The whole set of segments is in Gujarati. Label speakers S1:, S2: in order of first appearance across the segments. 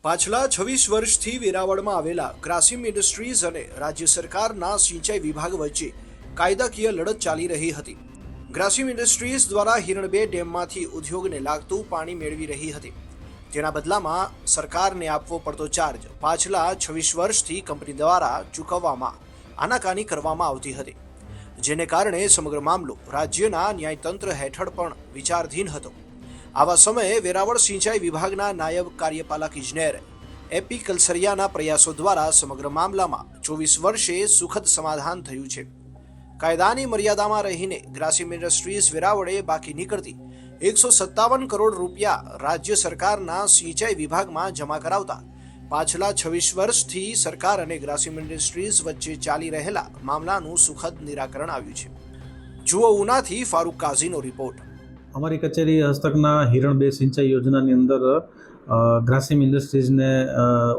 S1: પાછલા 26 વર્ષથી વેરાવળમાં આવેલા ગ્રાસિમ ઇન્ડસ્ટ્રીઝ અને રાજ્ય સરકારના સિંચાઈ વિભાગ વચ્ચે કાયદાકીય લડત ચાલી રહી હતી। ગ્રાસિમ ઇન્ડસ્ટ્રીઝ દ્વારા હિરણ 2 ડેમમાંથી ઉદ્યોગને લાગતું પાણી મેળવી રહી હતી। તેના બદલામાં સરકારને આપવો પડતો ચાર્જ પાછલા 26 વર્ષથી કંપની દ્વારા ચૂકવવામાં આનાકાની કરવામાં આવતી હતી, જેને કારણે સમગ્ર મામલો રાજ્યના ન્યાયતંત્ર હેઠળ પણ વિચારાધીન હતો। આવા સમયે વેરાવળ સિંચાઈ વિભાગના નાયબ કાર્યપાલક ઇજનેર એપી કલસરિયાના પ્રયાસો દ્વારા સમગ્ર મામલામાં 24 વર્ષે સુખદ સમાધાન થયું છે। કાયદાની મર્યાદામાં રહીને ગ્રાસિમ ઇન્ડસ્ટ્રીઝ વેરાવળે બાકી નીકળતી 157 કરોડ રૂપિયા રાજ્ય સરકારના સિંચાઈ વિભાગમાં જમા કરાવતા પાછલા 26 વર્ષથી સરકાર અને ગ્રાસિમ ઇન્ડસ્ટ્રીઝ વચ્ચે ચાલી રહેલા મામલાનું સુખદ નિરાકરણ આવ્યું છે। જુઓ ઉનાથી ફારૂક કાઝીનો રિપોર્ટ।
S2: અમારી કચેરી હસ્તકના હિરણ 2 સિંચાઈ યોજનાની અંદર ગ્રાસિમ ઇન્ડસ્ટ્રીઝને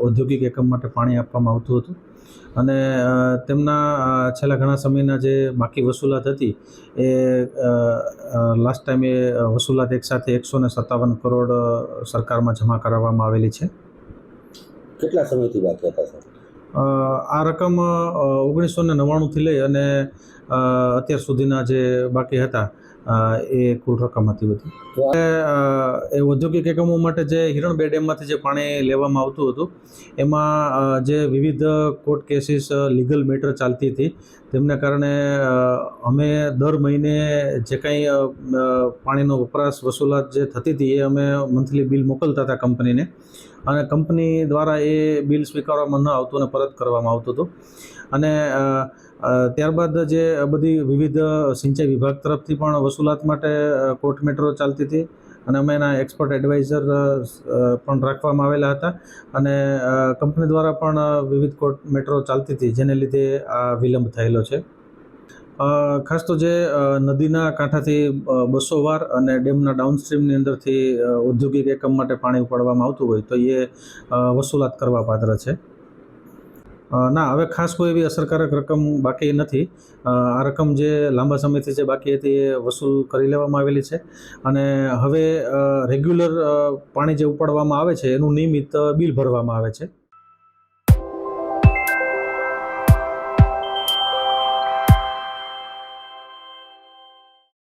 S2: ઔદ્યોગિક એકમ માટે પાણી આપવામાં આવતું હતું અને તેમના છેલ્લા ઘણા સમયના જે બાકી વસૂલાત હતી એ લાસ્ટ ટાઈમે વસૂલાત એકસાથે 157 કરોડ સરકારમાં જમા કરાવવામાં આવેલી છે।
S3: કેટલા સમયથી બાકી હતા સર?
S2: આ રકમ 1999થી લઈ અને અત્યાર સુધીના જે બાકી હતા એ કુલ રકમ હતી બધી। એ ઔદ્યોગિક એકમો માટે જે હિરણ 2 ડેમમાંથી જે પાણી લેવામાં આવતું હતું એમાં જે વિવિધ કોર્ટ કેસીસ લીગલ મેટર ચાલતી હતી તેમને કારણે અમે દર મહિને જે કંઈ પાણીનો વપરાશ વસૂલાત જે થતી હતી એ અમે મંથલી બિલ મોકલતા હતા કંપનીને અને કંપની દ્વારા એ બિલ સ્વીકારવામાં ન આવતું અને પરત કરવામાં આવતું હતું અને ત્યારબાદ જે બધી વિવિધ સિંચાઈ વિભાગ તરફથી પણ વસૂલાત માટે કોર્ટ મેટરો ચાલતી હતી અને અમે એના એક્સપર્ટ એડવાઇઝર પણ રાખવામાં આવેલા હતા અને કંપની દ્વારા પણ વિવિધ કોર્ટ મેટરો ચાલતી હતી, જેને લીધે આ વિલંબ થયેલો છે। ખાસ તો જે નદીના કાંઠાથી 200 વાર અને ડેમના ડાઉનસ્ટ્રીમની અંદરથી ઔદ્યોગિક એકમ માટે પાણી ઉપાડવામાં આવતું હોય તો એ વસૂલાત કરવા પાત્ર છે। ના, હવે ખાસ કોઈ એવી અસરકારક રકમ બાકી નથી। આ રકમ જે લાંબા સમયથી જે બાકી હતી એ વસૂલ કરી લેવામાં આવેલી છે અને હવે રેગ્યુલર પાણી જે ઉપાડવામાં આવે છે એનું નિયમિત બિલ ભરવામાં આવે છે।